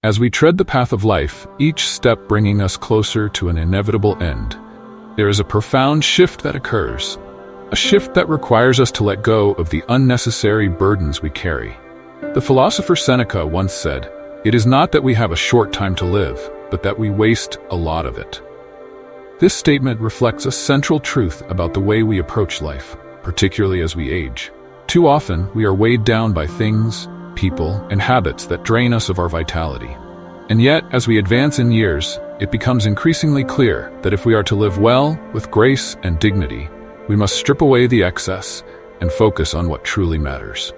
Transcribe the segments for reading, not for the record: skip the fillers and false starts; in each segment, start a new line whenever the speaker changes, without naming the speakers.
As we tread the path of life, each step bringing us closer to an inevitable end, there is a profound shift that occurs. A shift that requires us to let go of the unnecessary burdens we carry. The philosopher Seneca once said, "It is not that we have a short time to live, but that we waste a lot of it." This statement reflects a central truth about the way we approach life, particularly as we age. Too often, we are weighed down by things, people, and habits that drain us of our vitality. And yet, as we advance in years, it becomes increasingly clear that if we are to live well, with grace and dignity, we must strip away the excess and focus on what truly matters.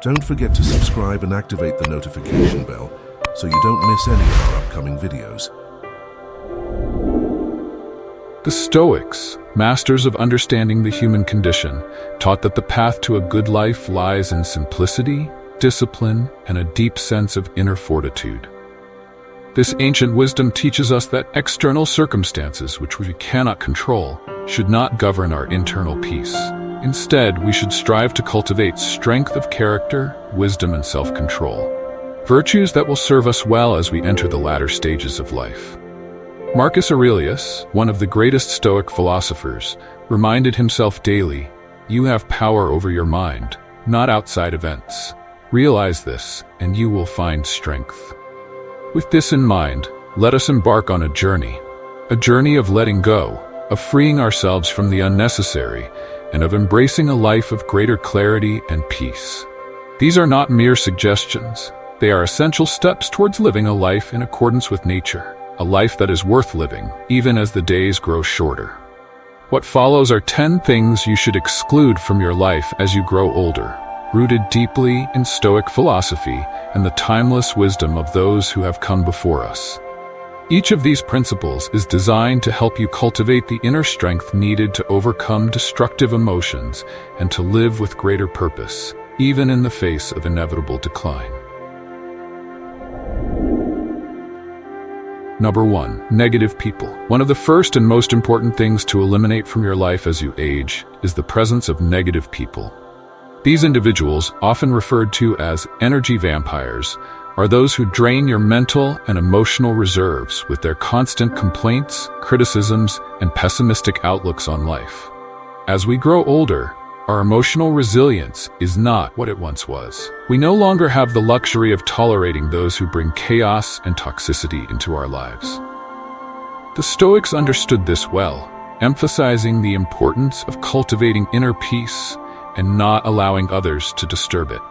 Don't forget to subscribe and activate the notification bell so you don't miss any of our upcoming videos.
The Stoics, masters of understanding the human condition, taught that the path to a good life lies in simplicity, discipline, and a deep sense of inner fortitude. This ancient wisdom teaches us that external circumstances, which we cannot control, should not govern our internal peace. Instead, we should strive to cultivate strength of character, wisdom, and self-control, virtues that will serve us well as we enter the latter stages of life. Marcus Aurelius, one of the greatest Stoic philosophers, reminded himself daily, "You have power over your mind, not outside events. Realize this, and you will find strength." With this in mind, let us embark on a journey of letting go, of freeing ourselves from the unnecessary, and of embracing a life of greater clarity and peace. These are not mere suggestions. They are essential steps towards living a life in accordance with nature, a life that is worth living, even as the days grow shorter. What follows are 10 things you should exclude from your life as you grow older, rooted deeply in Stoic philosophy and the timeless wisdom of those who have come before us. Each of these principles is designed to help you cultivate the inner strength needed to overcome destructive emotions and to live with greater purpose, even in the face of inevitable decline. Number 1. Negative people. One of the first and most important things to eliminate from your life as you age is the presence of negative people. These individuals, often referred to as energy vampires, are those who drain your mental and emotional reserves with their constant complaints, criticisms, and pessimistic outlooks on life. As we grow older, our emotional resilience is not what it once was. We no longer have the luxury of tolerating those who bring chaos and toxicity into our lives. The Stoics understood this well, emphasizing the importance of cultivating inner peace and not allowing others to disturb it.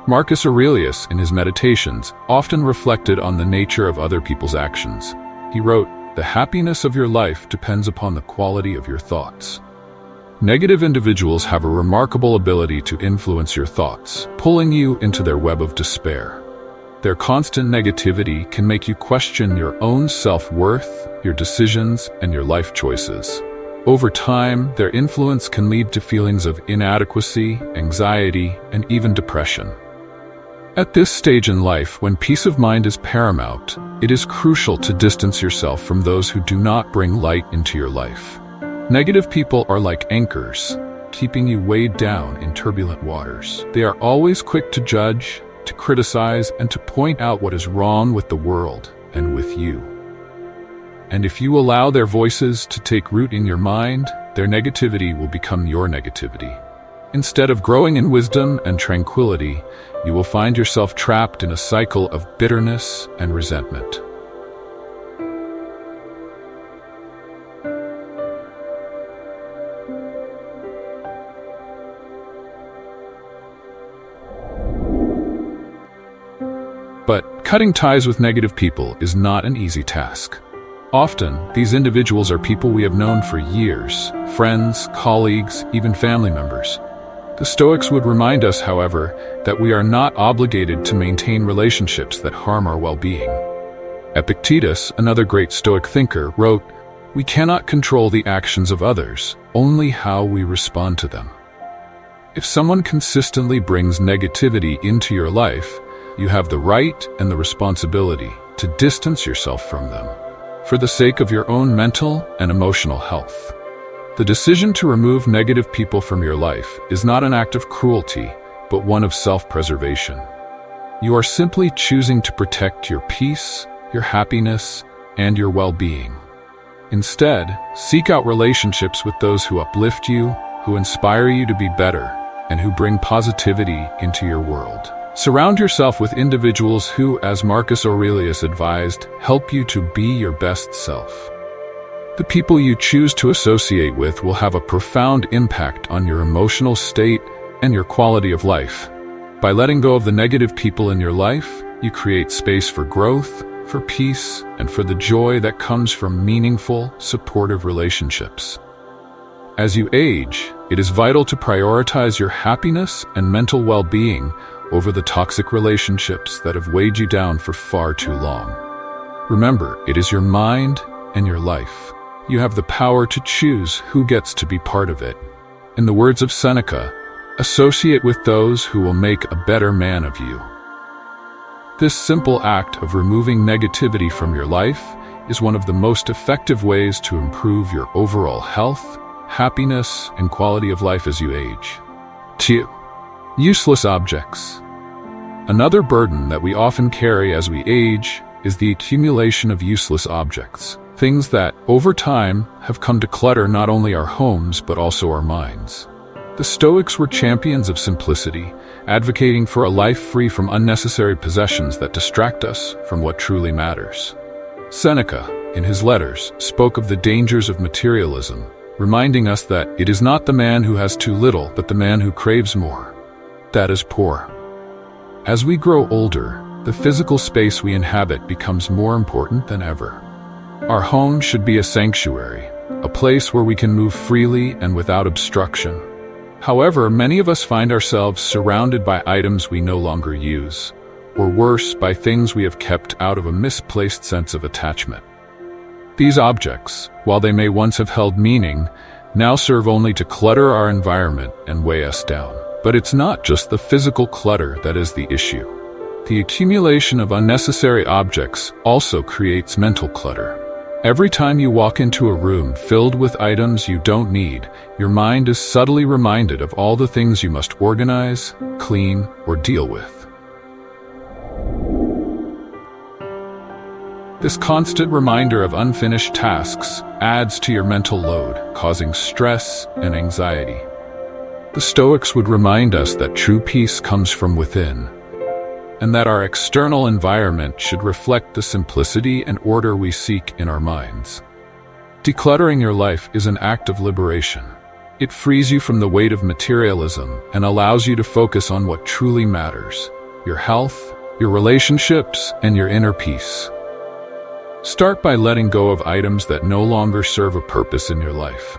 Marcus Aurelius, in his meditations, often reflected on the nature of other people's actions. He wrote, "The happiness of your life depends upon the quality of your thoughts." Negative individuals have a remarkable ability to influence your thoughts, pulling you into their web of despair. Their constant negativity can make you question your own self-worth, your decisions, and your life choices. Over time, their influence can lead to feelings of inadequacy, anxiety, and even depression. At this stage in life, when peace of mind is paramount, it is crucial to distance yourself from those who do not bring light into your life. Negative people are like anchors, keeping you weighed down in turbulent waters. They are always quick to judge, to criticize, and to point out what is wrong with the world and with you. And if you allow their voices to take root in your mind, their negativity will become your negativity. Instead of growing in wisdom and tranquility, you will find yourself trapped in a cycle of bitterness and resentment. But cutting ties with negative people is not an easy task. Often, these individuals are people we have known for years, friends, colleagues, even family members. The Stoics would remind us, however, that we are not obligated to maintain relationships that harm our well-being. Epictetus, another great Stoic thinker, wrote, "We cannot control the actions of others, only how we respond to them." If someone consistently brings negativity into your life, you have the right and the responsibility to distance yourself from them, for the sake of your own mental and emotional health. The decision to remove negative people from your life is not an act of cruelty, but one of self-preservation. You are simply choosing to protect your peace, your happiness, and your well-being. Instead, seek out relationships with those who uplift you, who inspire you to be better, and who bring positivity into your world. Surround yourself with individuals who, as Marcus Aurelius advised, help you to be your best self. The people you choose to associate with will have a profound impact on your emotional state and your quality of life. By letting go of the negative people in your life, you create space for growth, for peace, and for the joy that comes from meaningful, supportive relationships. As you age, it is vital to prioritize your happiness and mental well-being over the toxic relationships that have weighed you down for far too long. Remember, it is your mind and your life. You have the power to choose who gets to be part of it. In the words of Seneca, associate with those who will make a better man of you. This simple act of removing negativity from your life is one of the most effective ways to improve your overall health, happiness, and quality of life as you age. 2. Useless objects. Another burden that we often carry as we age is the accumulation of useless objects. Things that, over time, have come to clutter not only our homes but also our minds. The Stoics were champions of simplicity, advocating for a life free from unnecessary possessions that distract us from what truly matters. Seneca, in his letters, spoke of the dangers of materialism, reminding us that it is not the man who has too little, but the man who craves more that is poor. As we grow older, the physical space we inhabit becomes more important than ever. Our home should be a sanctuary, a place where we can move freely and without obstruction. However, many of us find ourselves surrounded by items we no longer use, or worse, by things we have kept out of a misplaced sense of attachment. These objects, while they may once have held meaning, now serve only to clutter our environment and weigh us down. But it's not just the physical clutter that is the issue. The accumulation of unnecessary objects also creates mental clutter. Every time you walk into a room filled with items you don't need, your mind is subtly reminded of all the things you must organize, clean, or deal with. This constant reminder of unfinished tasks adds to your mental load, causing stress and anxiety. The Stoics would remind us that true peace comes from within, and that our external environment should reflect the simplicity and order we seek in our minds. Decluttering your life is an act of liberation. It frees you from the weight of materialism and allows you to focus on what truly matters: your health, your relationships, and your inner peace. Start by letting go of items that no longer serve a purpose in your life.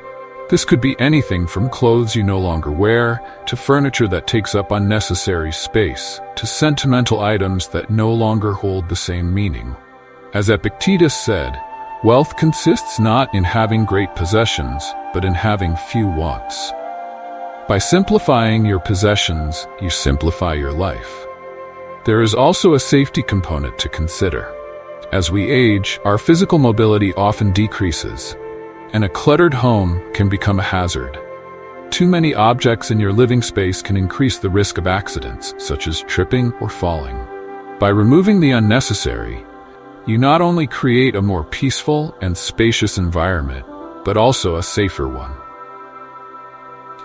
This could be anything from clothes you no longer wear, to furniture that takes up unnecessary space, to sentimental items that no longer hold the same meaning. As Epictetus said, wealth consists not in having great possessions, but in having few wants. By simplifying your possessions, you simplify your life. There is also a safety component to consider. As we age, our physical mobility often decreases, and a cluttered home can become a hazard. Too many objects in your living space can increase the risk of accidents, such as tripping or falling. By removing the unnecessary, you not only create a more peaceful and spacious environment, but also a safer one.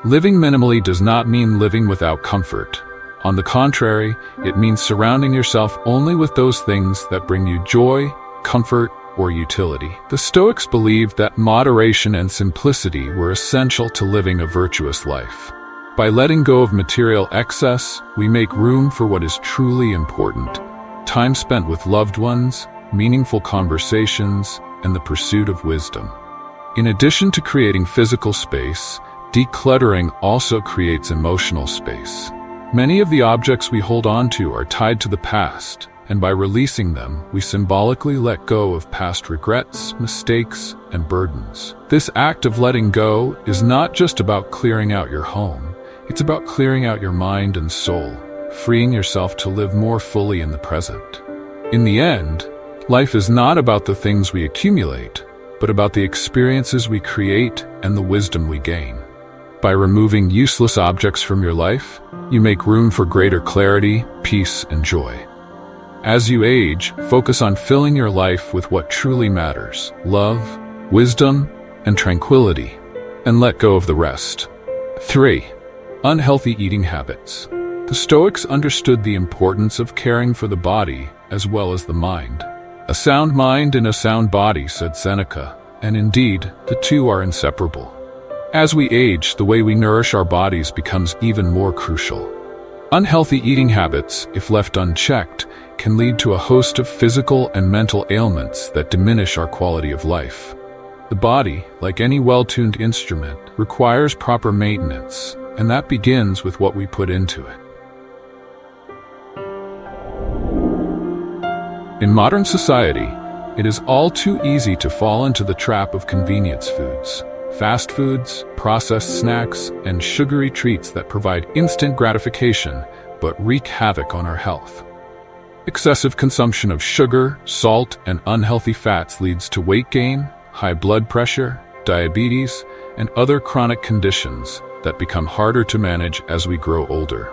Living minimally does not mean living without comfort. On the contrary, it means surrounding yourself only with those things that bring you joy, comfort, or utility. The Stoics believed that moderation and simplicity were essential to living a virtuous life. By letting go of material excess, we make room for what is truly important: time spent with loved ones, meaningful conversations, and the pursuit of wisdom. In addition to creating physical space, decluttering also creates emotional space. Many of the objects we hold on to are tied to the past, and by releasing them, we symbolically let go of past regrets, mistakes, and burdens. This act of letting go is not just about clearing out your home, it's about clearing out your mind and soul, freeing yourself to live more fully in the present. In the end, life is not about the things we accumulate, but about the experiences we create and the wisdom we gain. By removing useless objects from your life, you make room for greater clarity, peace, and joy. As you age, focus on filling your life with what truly matters: love, wisdom, and tranquility, and let go of the rest. 3. Unhealthy eating habits. The Stoics understood the importance of caring for the body as well as the mind. A sound mind in a sound body, said Seneca, and indeed, the two are inseparable. As we age, the way we nourish our bodies becomes even more crucial. Unhealthy eating habits, if left unchecked, can lead to a host of physical and mental ailments that diminish our quality of life. The body, like any well-tuned instrument, requires proper maintenance, and that begins with what we put into it. In modern society, it is all too easy to fall into the trap of convenience foods. Fast foods, processed snacks, and sugary treats that provide instant gratification but wreak havoc on our health. Excessive consumption of sugar, salt, and unhealthy fats leads to weight gain, high blood pressure, diabetes, and other chronic conditions that become harder to manage as we grow older.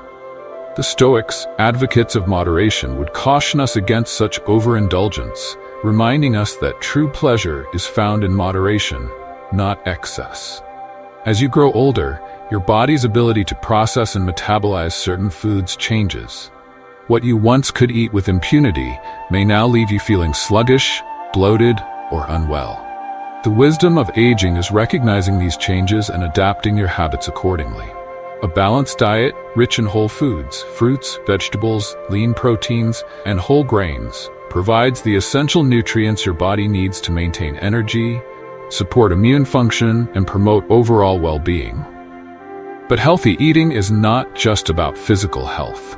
The Stoics, advocates of moderation, would caution us against such overindulgence, reminding us that true pleasure is found in moderation, not excess. As you grow older, your body's ability to process and metabolize certain foods changes. What you once could eat with impunity may now leave you feeling sluggish, bloated, or unwell. The wisdom of aging is recognizing these changes and adapting your habits accordingly. A balanced diet, rich in whole foods, fruits, vegetables, lean proteins, and whole grains, provides the essential nutrients your body needs to maintain energy, support immune function, and promote overall well-being. But healthy eating is not just about physical health.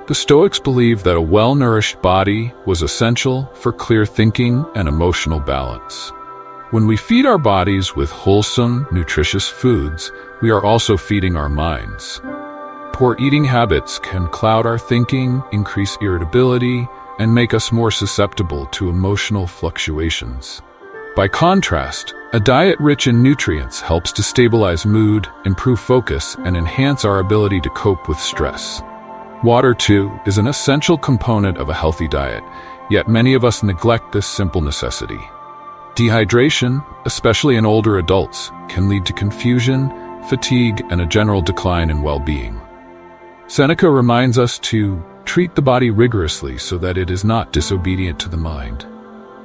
The Stoics believed that a well-nourished body was essential for clear thinking and emotional balance. When we feed our bodies with wholesome, nutritious foods, we are also feeding our minds. Poor eating habits can cloud our thinking, increase irritability, and make us more susceptible to emotional fluctuations. By contrast, a diet rich in nutrients helps to stabilize mood, improve focus, and enhance our ability to cope with stress. Water, too, is an essential component of a healthy diet, yet many of us neglect this simple necessity. Dehydration, especially in older adults, can lead to confusion, fatigue, and a general decline in well-being. Seneca reminds us to treat the body rigorously so that it is not disobedient to the mind.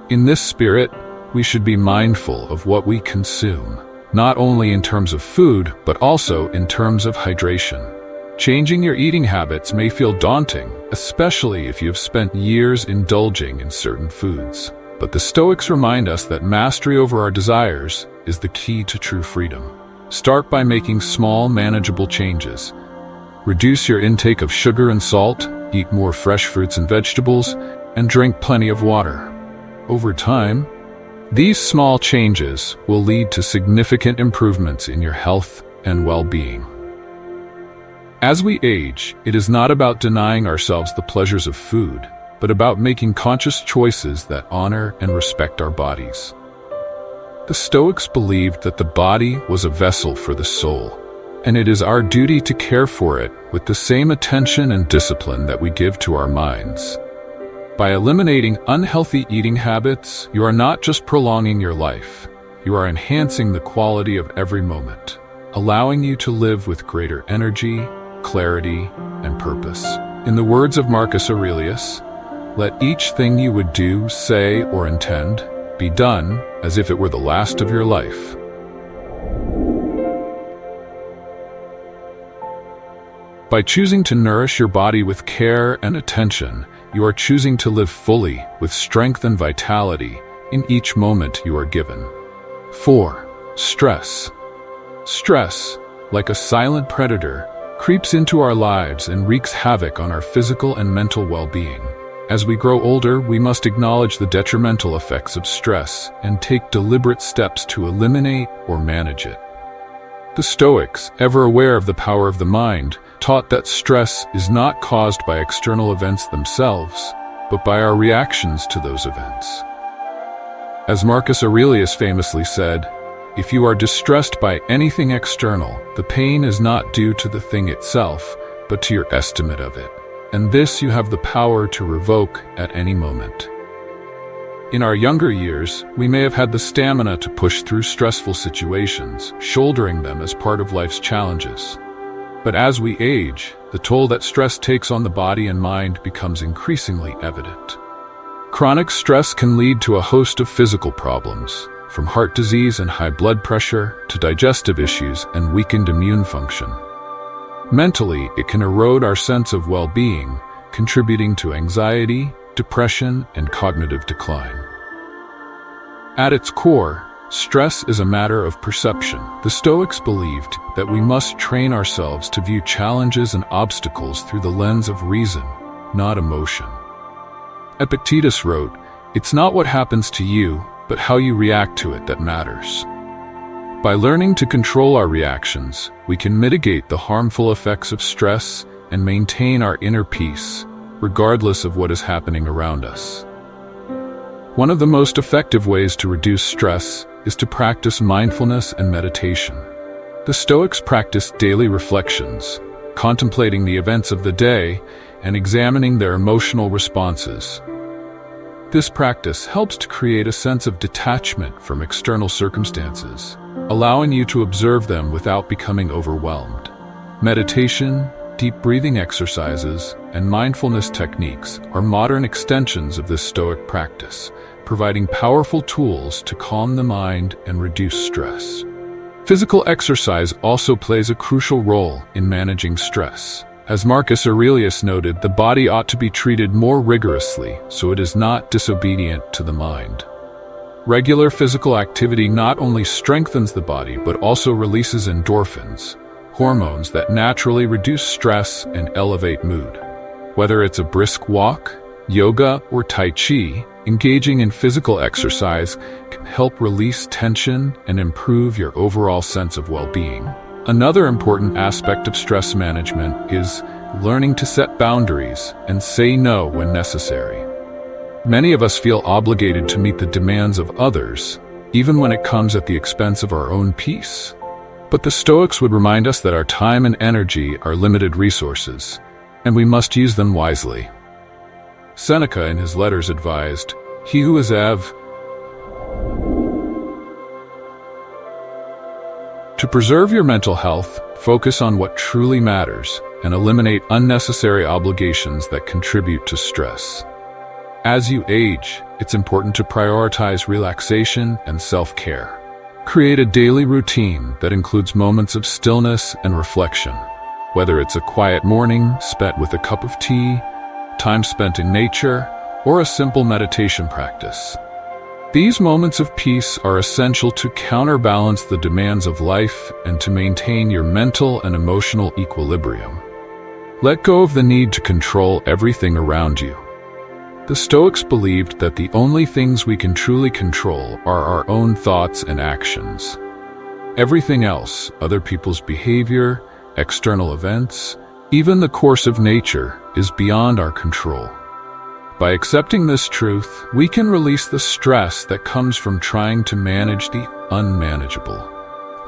In this spirit, we should be mindful of what we consume, not only in terms of food, but also in terms of hydration. Changing your eating habits may feel daunting, especially if you have spent years indulging in certain foods. But the Stoics remind us that mastery over our desires is the key to true freedom. Start by making small, manageable changes. Reduce your intake of sugar and salt, eat more fresh fruits and vegetables, and drink plenty of water. Over time, these small changes will lead to significant improvements in your health and well-being. As we age, it is not about denying ourselves the pleasures of food, but about making conscious choices that honor and respect our bodies. The Stoics believed that the body was a vessel for the soul, and it is our duty to care for it with the same attention and discipline that we give to our minds. By eliminating unhealthy eating habits, you are not just prolonging your life, you are enhancing the quality of every moment, allowing you to live with greater energy, clarity, and purpose. In the words of Marcus Aurelius, "Let each thing you would do, say, or intend be done as if it were the last of your life." By choosing to nourish your body with care and attention, you are choosing to live fully with strength and vitality in each moment you are given. 4. Stress. Stress, like a silent predator, creeps into our lives and wreaks havoc on our physical and mental well-being. As we grow older, we must acknowledge the detrimental effects of stress and take deliberate steps to eliminate or manage it. The Stoics, ever aware of the power of the mind, taught that stress is not caused by external events themselves, but by our reactions to those events. As Marcus Aurelius famously said, "If you are distressed by anything external, the pain is not due to the thing itself, but to your estimate of it. And this you have the power to revoke at any moment." In our younger years, we may have had the stamina to push through stressful situations, shouldering them as part of life's challenges. But as we age, the toll that stress takes on the body and mind becomes increasingly evident. Chronic stress can lead to a host of physical problems, from heart disease and high blood pressure to digestive issues and weakened immune function. Mentally, it can erode our sense of well-being, contributing to anxiety, depression, and cognitive decline. At its core, stress is a matter of perception. The Stoics believed that we must train ourselves to view challenges and obstacles through the lens of reason, not emotion. Epictetus wrote, "It's not what happens to you, but how you react to it that matters." By learning to control our reactions, we can mitigate the harmful effects of stress and maintain our inner peace, regardless of what is happening around us. One of the most effective ways to reduce stress is to practice mindfulness and meditation. The Stoics practiced daily reflections, contemplating the events of the day and examining their emotional responses. This practice helps to create a sense of detachment from external circumstances, allowing you to observe them without becoming overwhelmed. Meditation, deep breathing exercises, and mindfulness techniques are modern extensions of this Stoic practice, providing powerful tools to calm the mind and reduce stress. Physical exercise also plays a crucial role in managing stress. As Marcus Aurelius noted, the body ought to be treated more rigorously so it is not disobedient to the mind. Regular physical activity not only strengthens the body but also releases endorphins, hormones that naturally reduce stress and elevate mood. Whether it's a brisk walk, yoga, or Tai Chi, engaging in physical exercise can help release tension and improve your overall sense of well-being. Another important aspect of stress management is learning to set boundaries and say no when necessary. Many of us feel obligated to meet the demands of others, even when it comes at the expense of our own peace. But the Stoics would remind us that our time and energy are limited resources, and we must use them wisely. Seneca in his letters advised, "He who is To preserve your mental health, focus on what truly matters and eliminate unnecessary obligations that contribute to stress." As you age, it's important to prioritize relaxation and self-care. Create a daily routine that includes moments of stillness and reflection, whether it's a quiet morning spent with a cup of tea, time spent in nature, or a simple meditation practice. These moments of peace are essential to counterbalance the demands of life and to maintain your mental and emotional equilibrium. Let go of the need to control everything around you. The Stoics believed that the only things we can truly control are our own thoughts and actions. Everything else, other people's behavior, external events, even the course of nature, is beyond our control. By accepting this truth, we can release the stress that comes from trying to manage the unmanageable.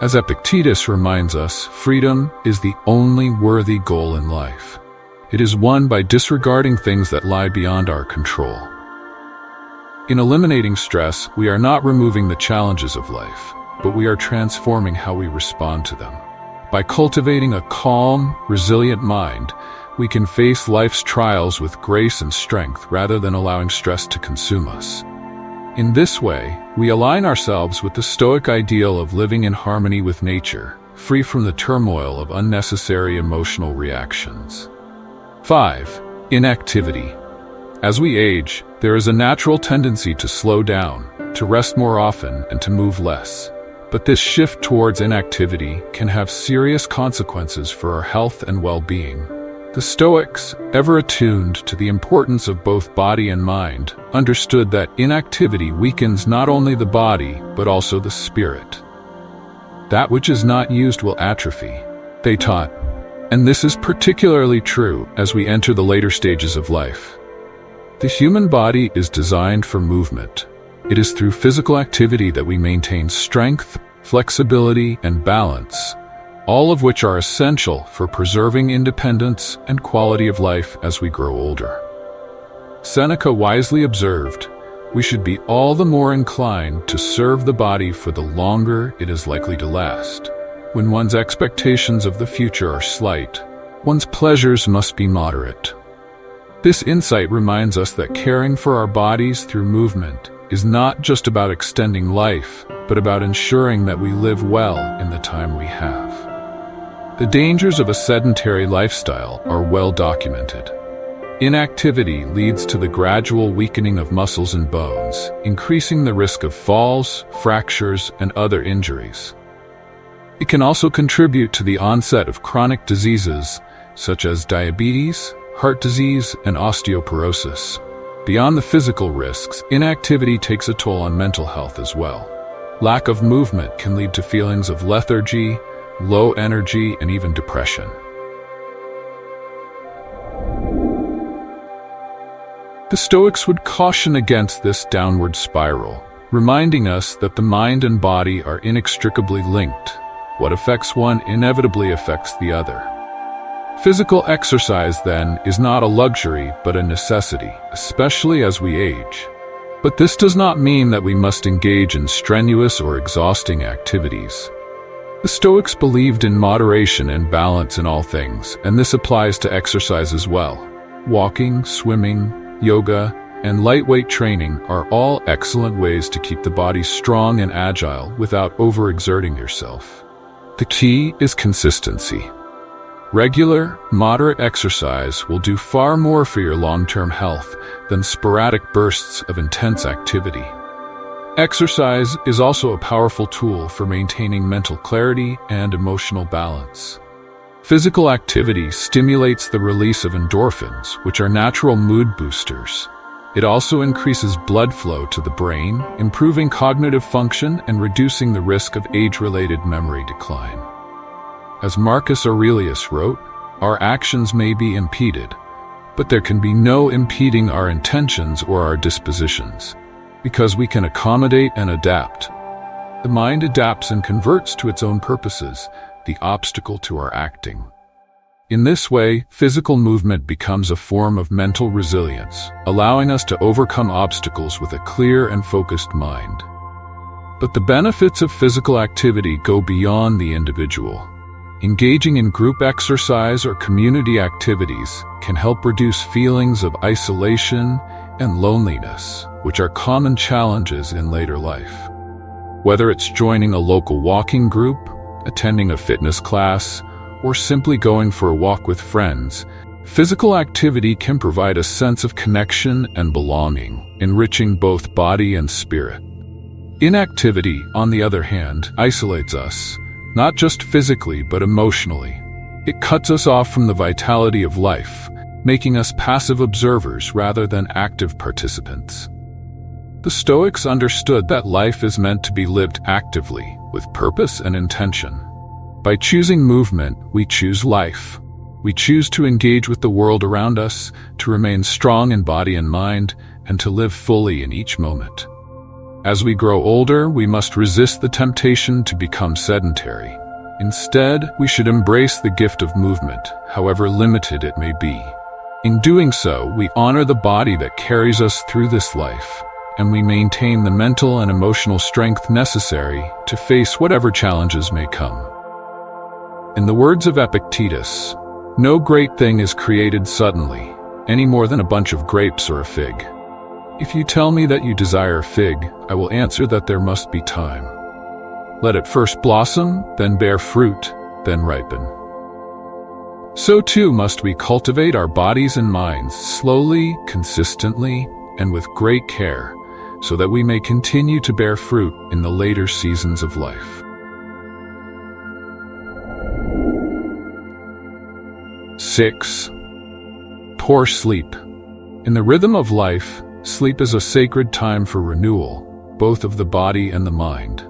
As Epictetus reminds us, freedom is the only worthy goal in life. It is won by disregarding things that lie beyond our control. In eliminating stress, we are not removing the challenges of life, but we are transforming how we respond to them. By cultivating a calm, resilient mind, we can face life's trials with grace and strength rather than allowing stress to consume us. In this way, we align ourselves with the Stoic ideal of living in harmony with nature, free from the turmoil of unnecessary emotional reactions. 5. Inactivity. As we age, there is a natural tendency to slow down, to rest more often, and to move less. But this shift towards inactivity can have serious consequences for our health and well-being. The Stoics, ever attuned to the importance of both body and mind, understood that inactivity weakens not only the body, but also the spirit. That which is not used will atrophy, they taught. And this is particularly true as we enter the later stages of life. The human body is designed for movement, It is through physical activity that we maintain strength, flexibility, and balance, all of which are essential for preserving independence and quality of life as we grow older. Seneca wisely observed, "We should be all the more inclined to serve the body for the longer it is likely to last. When one's expectations of the future are slight, one's pleasures must be moderate." This insight reminds us that caring for our bodies through movement is not just about extending life, but about ensuring that we live well in the time we have. The dangers of a sedentary lifestyle are well documented. Inactivity leads to the gradual weakening of muscles and bones, increasing the risk of falls, fractures, and other injuries. It can also contribute to the onset of chronic diseases such as diabetes, heart disease, and osteoporosis. Beyond the physical risks, inactivity takes a toll on mental health as well. Lack of movement can lead to feelings of lethargy, low energy, and even depression. The Stoics would caution against this downward spiral, reminding us that the mind and body are inextricably linked. What affects one inevitably affects the other. Physical exercise, then, is not a luxury but a necessity, especially as we age. But this does not mean that we must engage in strenuous or exhausting activities. The Stoics believed in moderation and balance in all things, and this applies to exercise as well. Walking, swimming, yoga, and lightweight training are all excellent ways to keep the body strong and agile without overexerting yourself. The key is consistency. Regular, moderate exercise will do far more for your long-term health than sporadic bursts of intense activity. Exercise is also a powerful tool for maintaining mental clarity and emotional balance. Physical activity stimulates the release of endorphins, which are natural mood boosters. It also increases blood flow to the brain, improving cognitive function and reducing the risk of age-related memory decline. As Marcus Aurelius wrote, "Our actions may be impeded, but there can be no impeding our intentions or our dispositions, because we can accommodate and adapt." The mind adapts and converts to its own purposes, the obstacle to our acting. In this way, physical movement becomes a form of mental resilience, allowing us to overcome obstacles with a clear and focused mind. But the benefits of physical activity go beyond the individual. Engaging in group exercise or community activities can help reduce feelings of isolation and loneliness, which are common challenges in later life. Whether it's joining a local walking group, attending a fitness class, or simply going for a walk with friends, physical activity can provide a sense of connection and belonging, enriching both body and spirit. Inactivity, on the other hand, isolates us, not just physically but emotionally. It cuts us off from the vitality of life, making us passive observers rather than active participants. The Stoics understood that life is meant to be lived actively, with purpose and intention. By choosing movement, we choose life. We choose to engage with the world around us, to remain strong in body and mind, and to live fully in each moment. As we grow older, we must resist the temptation to become sedentary. Instead, we should embrace the gift of movement, however limited it may be. In doing so, we honor the body that carries us through this life, and we maintain the mental and emotional strength necessary to face whatever challenges may come. In the words of Epictetus, "No great thing is created suddenly, any more than a bunch of grapes or a fig. If you tell me that you desire a fig, I will answer that there must be time. Let it first blossom, then bear fruit, then ripen." So too must we cultivate our bodies and minds slowly, consistently, and with great care, so that we may continue to bear fruit in the later seasons of life. 6. Poor sleep. In the rhythm of life, sleep is a sacred time for renewal, both of the body and the mind.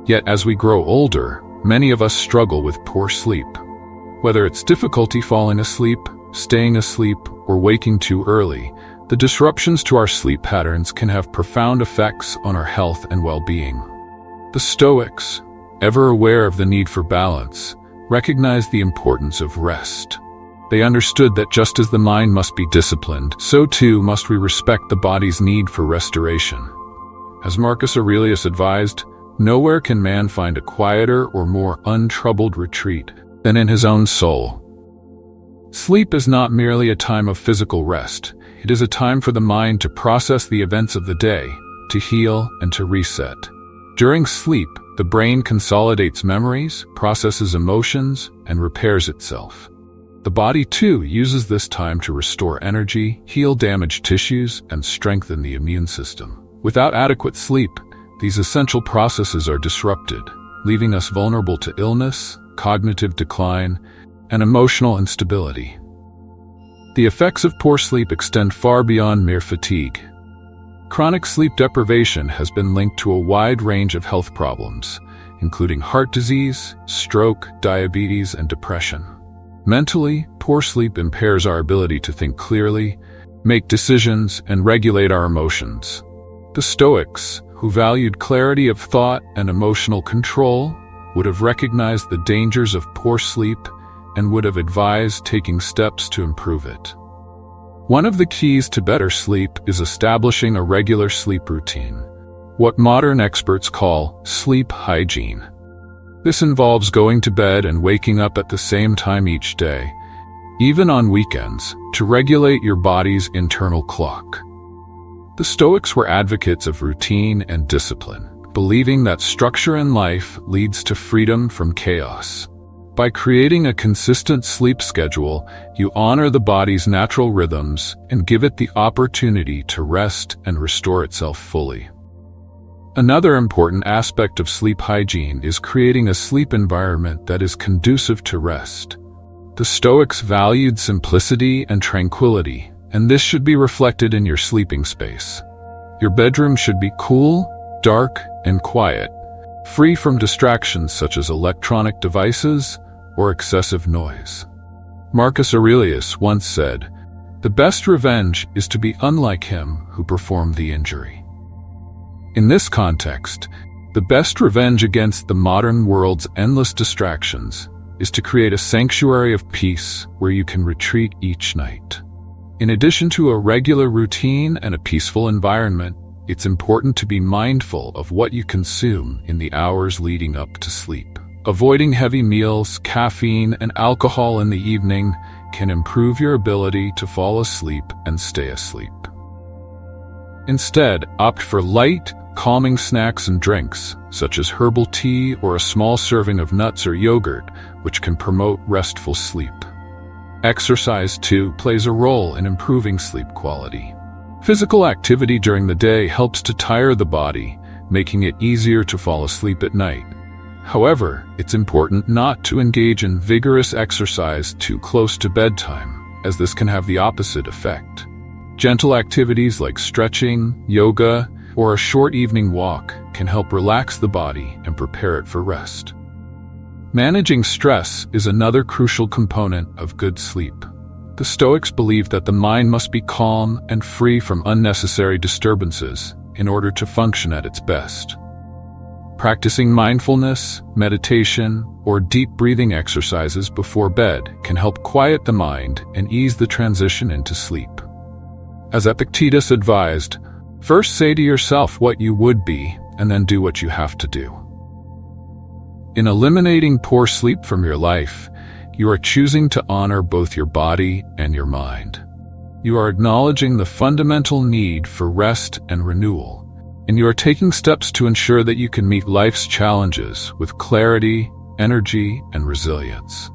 Yet as we grow older, many of us struggle with poor sleep. Whether it's difficulty falling asleep, staying asleep, or waking too early, The disruptions to our sleep patterns can have profound effects on our health and well-being. The Stoics, ever aware of the need for balance, recognized the importance of rest. They understood that just as the mind must be disciplined, so too must we respect the body's need for restoration. As Marcus Aurelius advised, nowhere can man find a quieter or more untroubled retreat than in his own soul. Sleep is not merely a time of physical rest. It is a time for the mind to process the events of the day, to heal and to reset. During sleep, the brain consolidates memories, processes emotions, and repairs itself. The body, too, uses this time to restore energy, heal damaged tissues, and strengthen the immune system. Without adequate sleep, these essential processes are disrupted, leaving us vulnerable to illness, cognitive decline, and emotional instability. The effects of poor sleep extend far beyond mere fatigue. Chronic sleep deprivation has been linked to a wide range of health problems, including heart disease, stroke, diabetes, and depression. Mentally, poor sleep impairs our ability to think clearly, make decisions, and regulate our emotions. The Stoics, who valued clarity of thought and emotional control, would have recognized the dangers of poor sleep and would have advised taking steps to improve it. One of the keys to better sleep is establishing a regular sleep routine, what modern experts call sleep hygiene. This involves going to bed and waking up at the same time each day, even on weekends, to regulate your body's internal clock. The Stoics were advocates of routine and discipline, believing that structure in life leads to freedom from chaos. By creating a consistent sleep schedule, you honor the body's natural rhythms and give it the opportunity to rest and restore itself fully. Another important aspect of sleep hygiene is creating a sleep environment that is conducive to rest. The Stoics valued simplicity and tranquility, and this should be reflected in your sleeping space. Your bedroom should be cool, dark, and quiet, free from distractions such as electronic devices or excessive noise. Marcus Aurelius once said, "The best revenge is to be unlike him who performed the injury." In this context, the best revenge against the modern world's endless distractions is to create a sanctuary of peace where you can retreat each night. In addition to a regular routine and a peaceful environment, it's important to be mindful of what you consume in the hours leading up to sleep. Avoiding heavy meals, caffeine, and alcohol in the evening can improve your ability to fall asleep and stay asleep. Instead, opt for light, calming snacks and drinks, such as herbal tea or a small serving of nuts or yogurt, which can promote restful sleep. Exercise, too, plays a role in improving sleep quality. Physical activity during the day helps to tire the body, making it easier to fall asleep at night. However, it's important not to engage in vigorous exercise too close to bedtime, as this can have the opposite effect. Gentle activities like stretching, yoga, or a short evening walk can help relax the body and prepare it for rest. Managing stress is another crucial component of good sleep. The Stoics believed that the mind must be calm and free from unnecessary disturbances in order to function at its best. Practicing mindfulness, meditation, or deep breathing exercises before bed can help quiet the mind and ease the transition into sleep. As Epictetus advised, first say to yourself what you would be, and then do what you have to do. In eliminating poor sleep from your life, you are choosing to honor both your body and your mind. You are acknowledging the fundamental need for rest and renewal, and you are taking steps to ensure that you can meet life's challenges with clarity, energy, and resilience.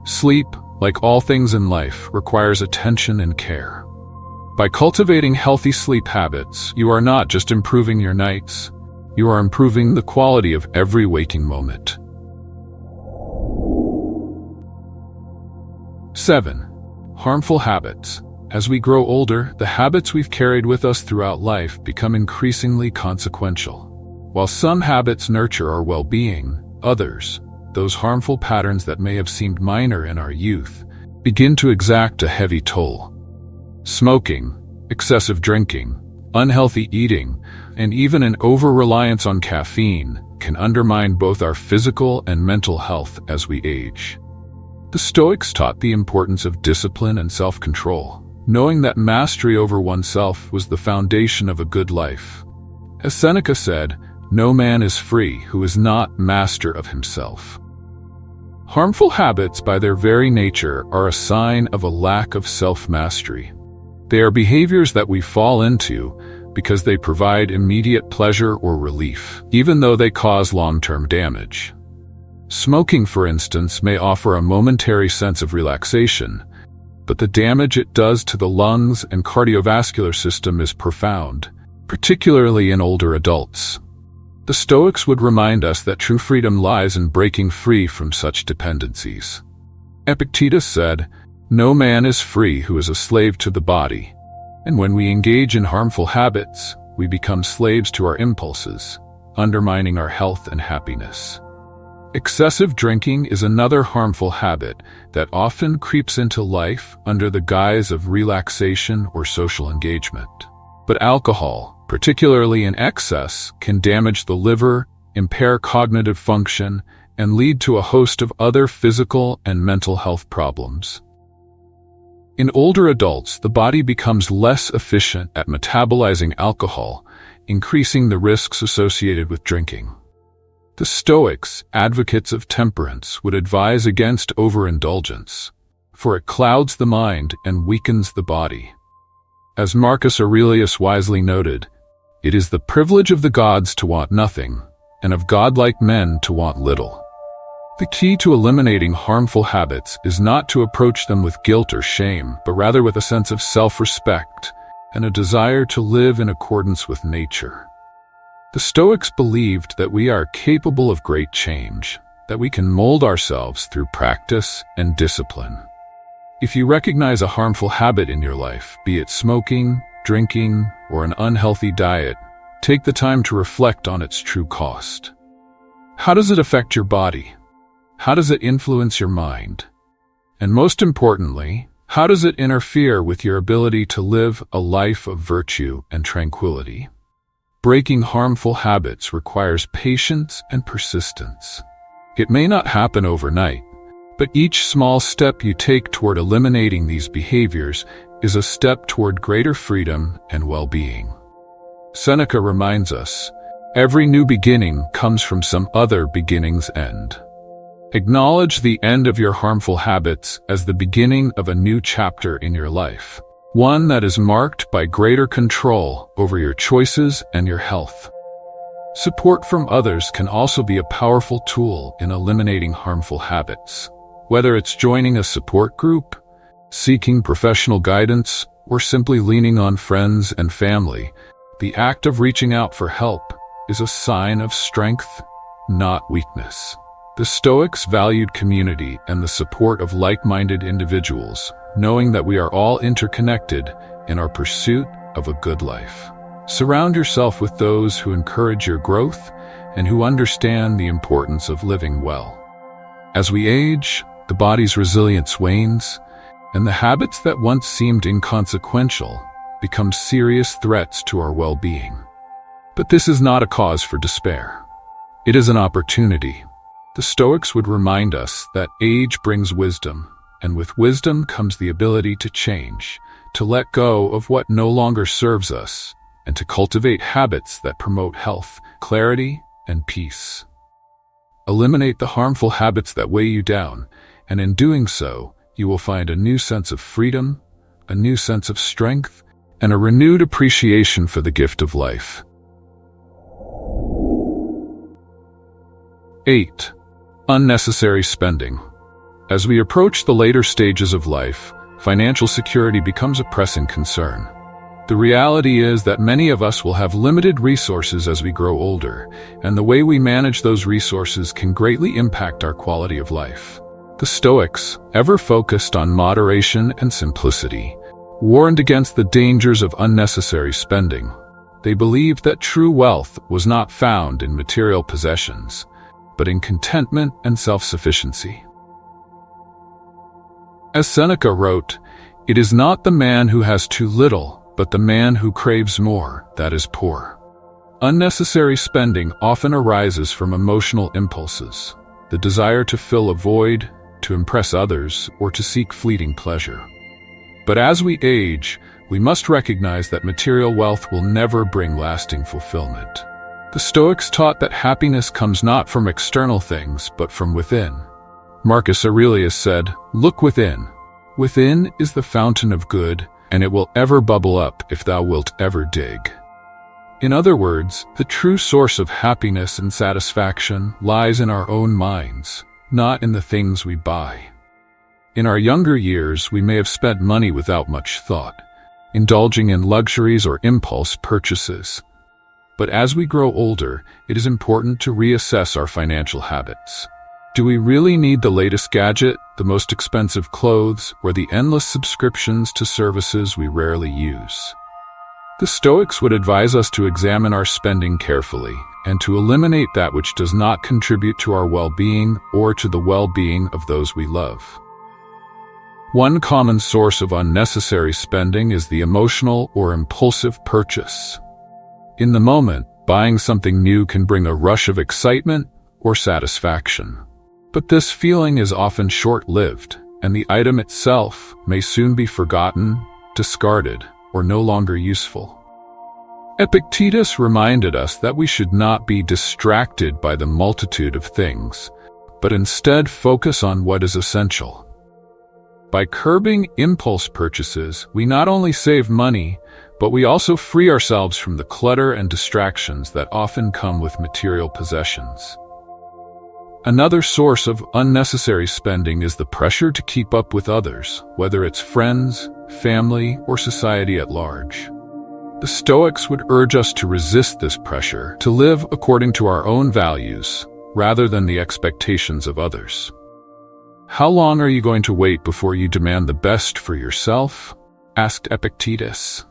Sleep, like all things in life, requires attention and care. By cultivating healthy sleep habits, you are not just improving your nights, you are improving the quality of every waking moment. 7. Harmful habits. As we grow older, the habits we've carried with us throughout life become increasingly consequential. While some habits nurture our well-being, others, those harmful patterns that may have seemed minor in our youth, begin to exact a heavy toll. Smoking, Excessive drinking, unhealthy eating, and even an over-reliance on caffeine can undermine both our physical and mental health as we age. The Stoics taught the importance of discipline and self-control, knowing that mastery over oneself was the foundation of a good life. As Seneca said, "No man is free who is not master of himself." Harmful habits, by their very nature, are a sign of a lack of self-mastery. They are behaviors that we fall into because they provide immediate pleasure or relief, even though they cause long-term damage. Smoking, for instance, may offer a momentary sense of relaxation, but the damage it does to the lungs and cardiovascular system is profound, particularly in older adults. The Stoics would remind us that true freedom lies in breaking free from such dependencies. Epictetus said, "No man is free who is a slave to the body," and when we engage in harmful habits, we become slaves to our impulses, undermining our health and happiness. Excessive drinking is another harmful habit that often creeps into life under the guise of relaxation or social engagement. But alcohol, particularly in excess, can damage the liver, impair cognitive function, and lead to a host of other physical and mental health problems. In older adults, the body becomes less efficient at metabolizing alcohol, increasing the risks associated with drinking. The Stoics, advocates of temperance, would advise against overindulgence, for it clouds the mind and weakens the body. As Marcus Aurelius wisely noted, "It is the privilege of the gods to want nothing, and of godlike men to want little." The key to eliminating harmful habits is not to approach them with guilt or shame, but rather with a sense of self-respect and a desire to live in accordance with nature. The Stoics believed that we are capable of great change, that we can mold ourselves through practice and discipline. If you recognize a harmful habit in your life, be it smoking, drinking, or an unhealthy diet, take the time to reflect on its true cost. How does it affect your body? How does it influence your mind? And most importantly, how does it interfere with your ability to live a life of virtue and tranquility? Breaking harmful habits requires patience and persistence. It may not happen overnight, but each small step you take toward eliminating these behaviors is a step toward greater freedom and well-being. Seneca reminds us, "Every new beginning comes from some other beginning's end." Acknowledge the end of your harmful habits as the beginning of a new chapter in your life, one that is marked by greater control over your choices and your health. Support from others can also be a powerful tool in eliminating harmful habits. Whether it's joining a support group, seeking professional guidance, or simply leaning on friends and family, the act of reaching out for help is a sign of strength, not weakness. The Stoics valued community and the support of like-minded individuals, knowing that we are all interconnected in our pursuit of a good life. Surround yourself with those who encourage your growth and who understand the importance of living well. As we age, the body's resilience wanes, and the habits that once seemed inconsequential become serious threats to our well-being. But this is not a cause for despair. It is an opportunity. The Stoics would remind us that age brings wisdom, and with wisdom comes the ability to change, to let go of what no longer serves us, and to cultivate habits that promote health, clarity, and peace. Eliminate the harmful habits that weigh you down, and in doing so, you will find a new sense of freedom, a new sense of strength, and a renewed appreciation for the gift of life. 8. Unnecessary spending. As we approach the later stages of life, financial security becomes a pressing concern. The reality is that many of us will have limited resources as we grow older, and the way we manage those resources can greatly impact our quality of life. The Stoics, ever focused on moderation and simplicity, warned against the dangers of unnecessary spending. They believed that true wealth was not found in material possessions, but in contentment and self-sufficiency. As Seneca wrote, "It is not the man who has too little, but the man who craves more, that is poor. Unnecessary spending often arises from emotional impulses, the desire to fill a void, to impress others, or to seek fleeting pleasure. But as we age, we must recognize that material wealth will never bring lasting fulfillment. The Stoics taught that happiness comes not from external things, but from within. Marcus Aurelius said, "Look within. Within is the fountain of good, and it will ever bubble up if thou wilt ever dig." In other words, the true source of happiness and satisfaction lies in our own minds, not in the things we buy. In our younger years, we may have spent money without much thought, indulging in luxuries or impulse purchases. But as we grow older, it is important to reassess our financial habits. Do we really need the latest gadget, the most expensive clothes, or the endless subscriptions to services we rarely use? The Stoics would advise us to examine our spending carefully and to eliminate that which does not contribute to our well-being or to the well-being of those we love. One common source of unnecessary spending is the emotional or impulsive purchase. In the moment, buying something new can bring a rush of excitement or satisfaction. But this feeling is often short-lived, and the item itself may soon be forgotten, discarded, or no longer useful. Epictetus reminded us that we should not be distracted by the multitude of things, but instead focus on what is essential. By curbing impulse purchases, we not only save money, but we also free ourselves from the clutter and distractions that often come with material possessions. Another source of unnecessary spending is the pressure to keep up with others, whether it's friends, family, or society at large. The Stoics would urge us to resist this pressure, to live according to our own values, rather than the expectations of others. "How long are you going to wait before you demand the best for yourself?" asked Epictetus.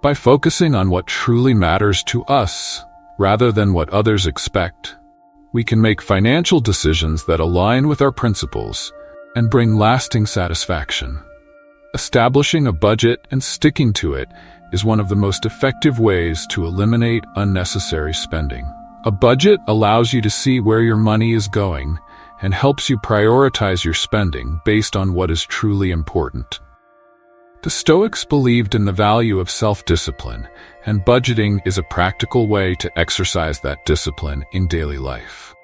By focusing on what truly matters to us, rather than what others expect, we can make financial decisions that align with our principles and bring lasting satisfaction. Establishing a budget and sticking to it is one of the most effective ways to eliminate unnecessary spending. A budget allows you to see where your money is going and helps you prioritize your spending based on what is truly important. The Stoics believed in the value of self-discipline, and budgeting is a practical way to exercise that discipline in daily life.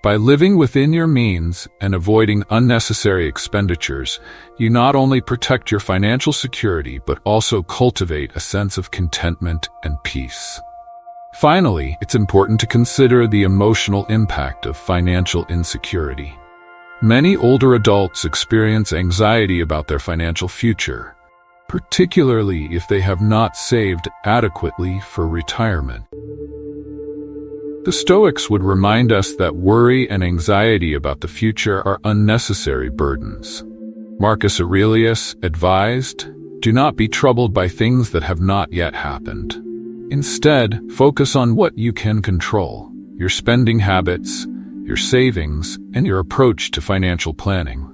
By living within your means and avoiding unnecessary expenditures, you not only protect your financial security but also cultivate a sense of contentment and peace. Finally, it's important to consider the emotional impact of financial insecurity. Many older adults experience anxiety about their financial future, particularly if they have not saved adequately for retirement. The Stoics would remind us that worry and anxiety about the future are unnecessary burdens. Marcus Aurelius advised, "Do not be troubled by things that have not yet happened. Instead, focus on what you can control, your spending habits, your savings, and your approach to financial planning."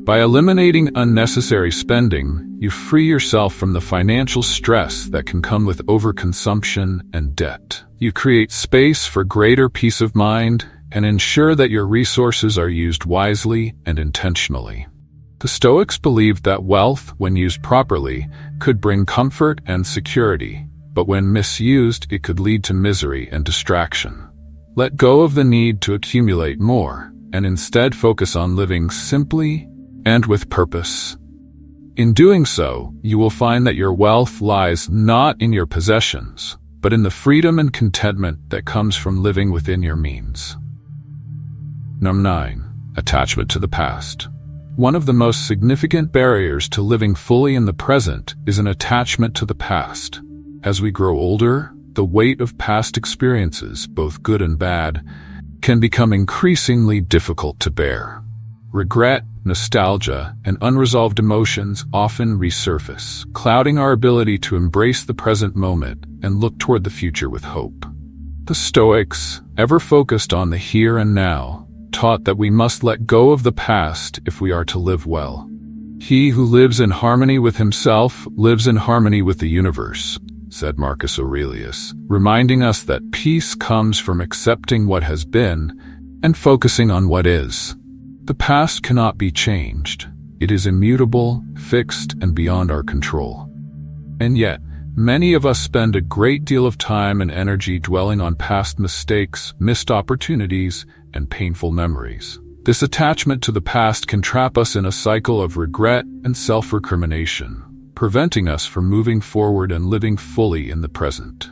By eliminating unnecessary spending, you free yourself from the financial stress that can come with overconsumption and debt. You create space for greater peace of mind and ensure that your resources are used wisely and intentionally. The Stoics believed that wealth, when used properly, could bring comfort and security, but when misused, it could lead to misery and distraction. Let go of the need to accumulate more, and instead focus on living simply and with purpose. In doing so, you will find that your wealth lies not in your possessions, but in the freedom and contentment that comes from living within your means. Number 9. Attachment to the past. One of the most significant barriers to living fully in the present is an attachment to the past. As we grow older, the weight of past experiences, both good and bad, can become increasingly difficult to bear. Regret, nostalgia, and unresolved emotions often resurface, clouding our ability to embrace the present moment and look toward the future with hope. The Stoics, ever focused on the here and now, taught that we must let go of the past if we are to live well. "He who lives in harmony with himself lives in harmony with the universe," said Marcus Aurelius, reminding us that peace comes from accepting what has been and focusing on what is. The past cannot be changed. It is immutable, fixed, and beyond our control. And yet, many of us spend a great deal of time and energy dwelling on past mistakes, missed opportunities, and painful memories. This attachment to the past can trap us in a cycle of regret and self-recrimination, preventing us from moving forward and living fully in the present.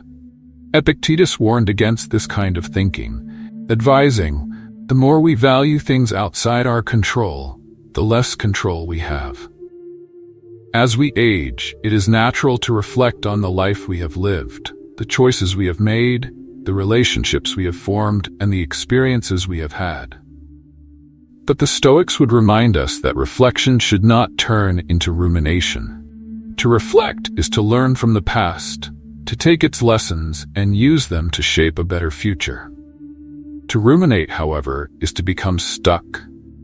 Epictetus warned against this kind of thinking, advising, "The more we value things outside our control, the less control we have." As we age, it is natural to reflect on the life we have lived, the choices we have made, the relationships we have formed, and the experiences we have had. But the Stoics would remind us that reflection should not turn into rumination. To reflect is to learn from the past, to take its lessons and use them to shape a better future. To ruminate, however, is to become stuck,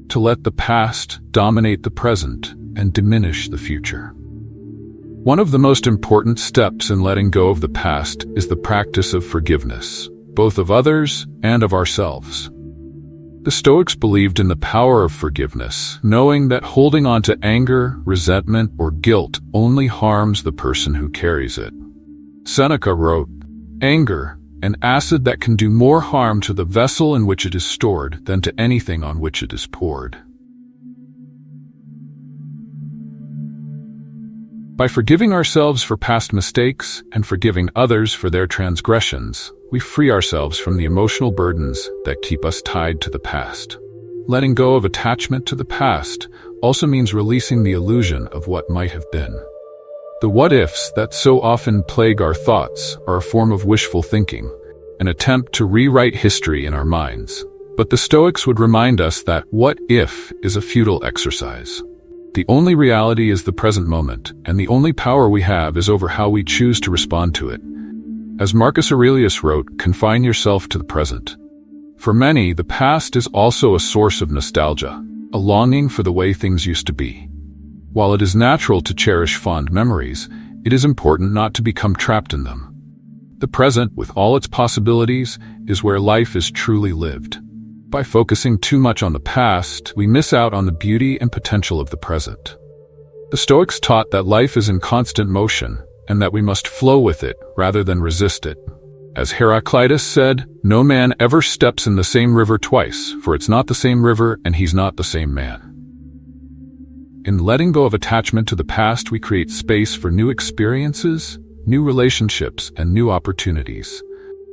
to let the past dominate the present and diminish the future. One of the most important steps in letting go of the past is the practice of forgiveness, both of others and of ourselves. The Stoics believed in the power of forgiveness, knowing that holding on to anger, resentment, or guilt only harms the person who carries it. Seneca wrote, "Anger, an acid that can do more harm to the vessel in which it is stored than to anything on which it is poured." By forgiving ourselves for past mistakes and forgiving others for their transgressions, we free ourselves from the emotional burdens that keep us tied to the past. Letting go of attachment to the past also means releasing the illusion of what might have been. The what-ifs that so often plague our thoughts are a form of wishful thinking, an attempt to rewrite history in our minds. But the Stoics would remind us that what-if is a futile exercise. The only reality is the present moment, and the only power we have is over how we choose to respond to it. As Marcus Aurelius wrote, "Confine yourself to the present." For many, the past is also a source of nostalgia, a longing for the way things used to be. While it is natural to cherish fond memories, it is important not to become trapped in them. The present, with all its possibilities, is where life is truly lived. By focusing too much on the past, we miss out on the beauty and potential of the present. The Stoics taught that life is in constant motion, and that we must flow with it rather than resist it. As Heraclitus said, "No man ever steps in the same river twice, for it's not the same river and he's not the same man." In letting go of attachment to the past, we create space for new experiences, new relationships, and new opportunities.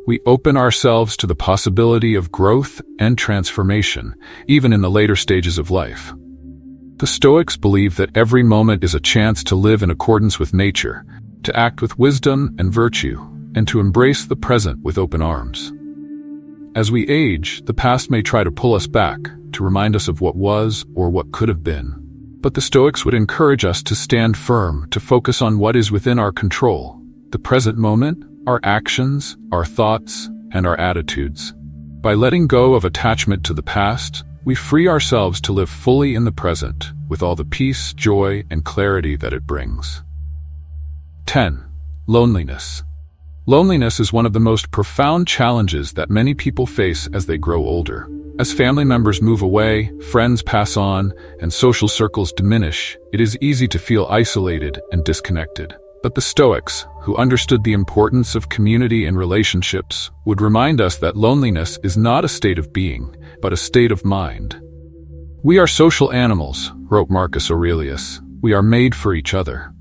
We open ourselves to the possibility of growth and transformation, even in the later stages of life. The Stoics believe that every moment is a chance to live in accordance with nature, to act with wisdom and virtue, and to embrace the present with open arms. As we age, the past may try to pull us back, to remind us of what was or what could have been. But the Stoics would encourage us to stand firm, to focus on what is within our control, the present moment, our actions, our thoughts, and our attitudes. By letting go of attachment to the past, we free ourselves to live fully in the present, with all the peace, joy, and clarity that it brings. 10. Loneliness. Loneliness is one of the most profound challenges that many people face as they grow older. As family members move away, friends pass on, and social circles diminish, it is easy to feel isolated and disconnected. But the Stoics, who understood the importance of community and relationships, would remind us that loneliness is not a state of being, but a state of mind. "We are social animals," wrote Marcus Aurelius. "We are made for each other."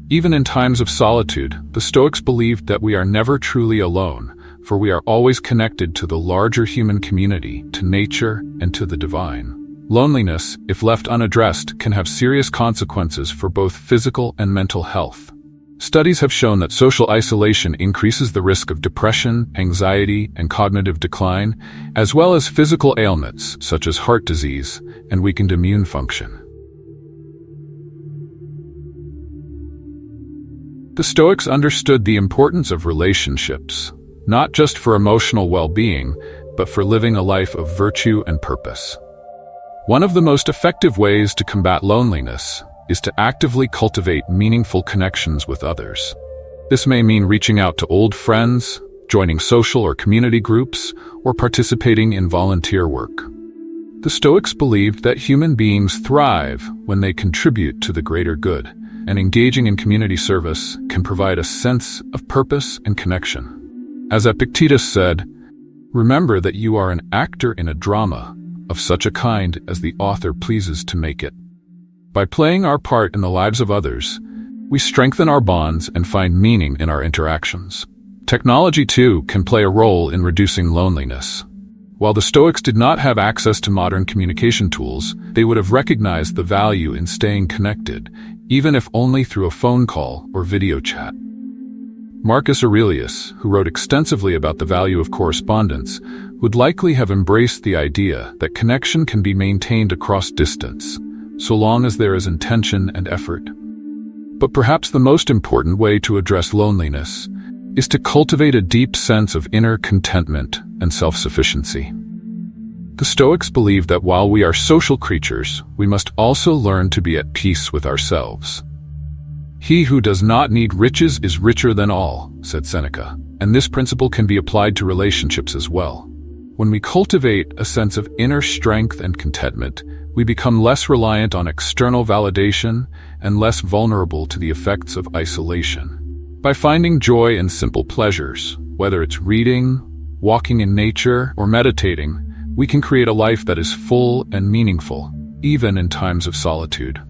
Even in times of solitude, the Stoics believed that we are never truly alone, for we are always connected to the larger human community, to nature, and to the divine. Loneliness, if left unaddressed, can have serious consequences for both physical and mental health. Studies have shown that social isolation increases the risk of depression, anxiety, and cognitive decline, as well as physical ailments such as heart disease and weakened immune function. The Stoics understood the importance of relationships, not just for emotional well-being, but for living a life of virtue and purpose. One of the most effective ways to combat loneliness is to actively cultivate meaningful connections with others. This may mean reaching out to old friends, joining social or community groups, or participating in volunteer work. The Stoics believed that human beings thrive when they contribute to the greater good, and engaging in community service can provide a sense of purpose and connection. As Epictetus said, "Remember that you are an actor in a drama, of such a kind as the author pleases to make it." By playing our part in the lives of others, we strengthen our bonds and find meaning in our interactions. Technology, too, can play a role in reducing loneliness. While the Stoics did not have access to modern communication tools, they would have recognized the value in staying connected, even if only through a phone call or video chat. Marcus Aurelius, who wrote extensively about the value of correspondence, would likely have embraced the idea that connection can be maintained across distance, so long as there is intention and effort. But perhaps the most important way to address loneliness is to cultivate a deep sense of inner contentment and self-sufficiency. The Stoics believe that while we are social creatures, we must also learn to be at peace with ourselves. "He who does not need riches is richer than all," said Seneca, and this principle can be applied to relationships as well. When we cultivate a sense of inner strength and contentment, we become less reliant on external validation and less vulnerable to the effects of isolation. By finding joy in simple pleasures, whether it's reading, walking in nature, or meditating, we can create a life that is full and meaningful, even in times of solitude.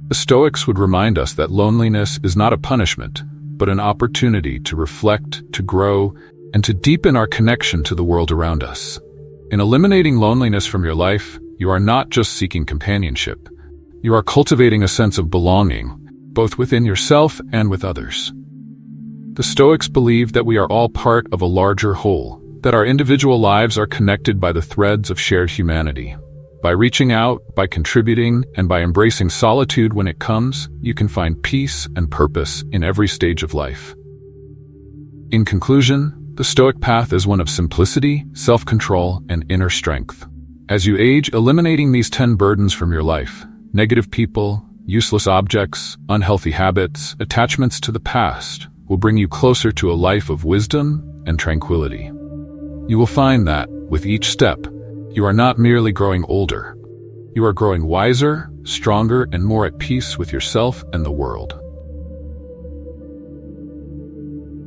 The Stoics would remind us that loneliness is not a punishment, but an opportunity to reflect, to grow, and to deepen our connection to the world around us. In eliminating loneliness from your life, you are not just seeking companionship. You are cultivating a sense of belonging, both within yourself and with others. The Stoics believe that we are all part of a larger whole, that our individual lives are connected by the threads of shared humanity. By reaching out, by contributing, and by embracing solitude when it comes, you can find peace and purpose in every stage of life. In conclusion, the Stoic path is one of simplicity, self-control, and inner strength. As you age, eliminating these 10 burdens from your life, negative people, useless objects, unhealthy habits, attachments to the past, will bring you closer to a life of wisdom and tranquility. You will find that, with each step, you are not merely growing older. You are growing wiser, stronger, and more at peace with yourself and the world.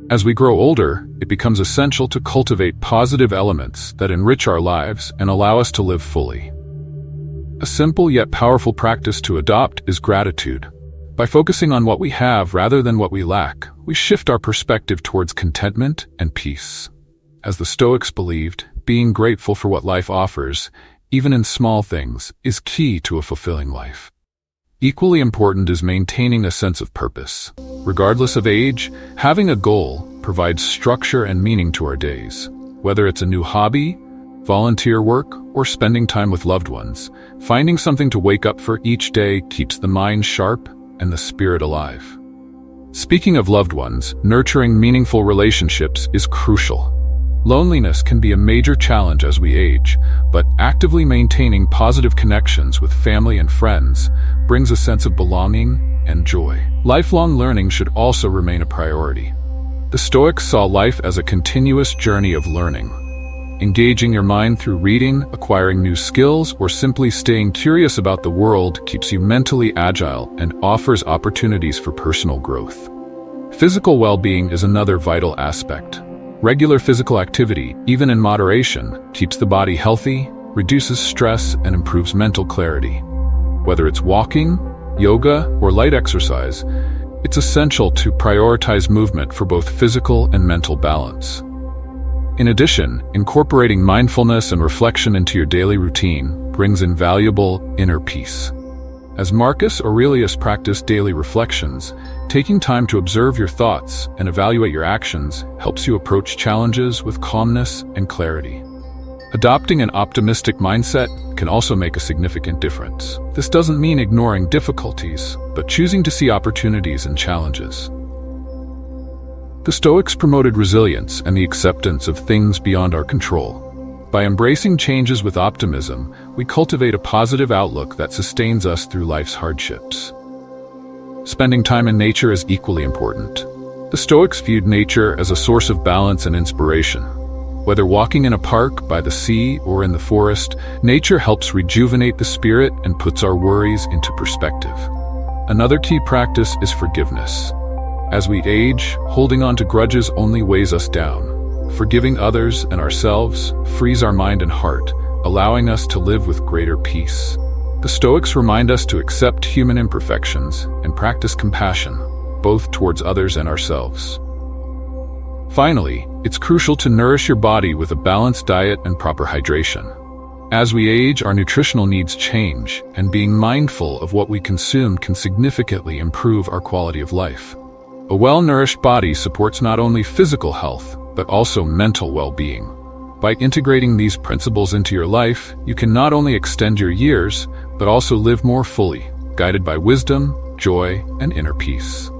As we grow older, it becomes essential to cultivate positive elements that enrich our lives and allow us to live fully. A simple yet powerful practice to adopt is gratitude. By focusing on what we have rather than what we lack, we shift our perspective towards contentment and peace. As the Stoics believed, being grateful for what life offers, even in small things, is key to a fulfilling life. Equally important is maintaining a sense of purpose. Regardless of age, having a goal provides structure and meaning to our days. Whether it's a new hobby, volunteer work, or spending time with loved ones, finding something to wake up for each day keeps the mind sharp and the spirit alive. Speaking of loved ones, nurturing meaningful relationships is crucial. Loneliness can be a major challenge as we age, but actively maintaining positive connections with family and friends brings a sense of belonging and joy. Lifelong learning should also remain a priority. The Stoics saw life as a continuous journey of learning. Engaging your mind through reading, acquiring new skills, or simply staying curious about the world keeps you mentally agile and offers opportunities for personal growth. Physical well-being is another vital aspect. Regular physical activity, even in moderation, keeps the body healthy, reduces stress, and improves mental clarity. Whether it's walking, yoga, or light exercise, it's essential to prioritize movement for both physical and mental balance. In addition, incorporating mindfulness and reflection into your daily routine brings invaluable inner peace. As Marcus Aurelius practiced daily reflections, taking time to observe your thoughts and evaluate your actions helps you approach challenges with calmness and clarity. Adopting an optimistic mindset can also make a significant difference. This doesn't mean ignoring difficulties, but choosing to see opportunities and challenges. The Stoics promoted resilience and the acceptance of things beyond our control. By embracing changes with optimism, we cultivate a positive outlook that sustains us through life's hardships. Spending time in nature is equally important. The Stoics viewed nature as a source of balance and inspiration. Whether walking in a park, by the sea, or in the forest, nature helps rejuvenate the spirit and puts our worries into perspective. Another key practice is forgiveness. As we age, holding on to grudges only weighs us down. Forgiving others and ourselves frees our mind and heart, allowing us to live with greater peace. The Stoics remind us to accept human imperfections and practice compassion, both towards others and ourselves. Finally, it's crucial to nourish your body with a balanced diet and proper hydration. As we age, our nutritional needs change, and being mindful of what we consume can significantly improve our quality of life. A well-nourished body supports not only physical health, but also mental well-being. By integrating these principles into your life, you can not only extend your years, but also live more fully, guided by wisdom, joy, and inner peace.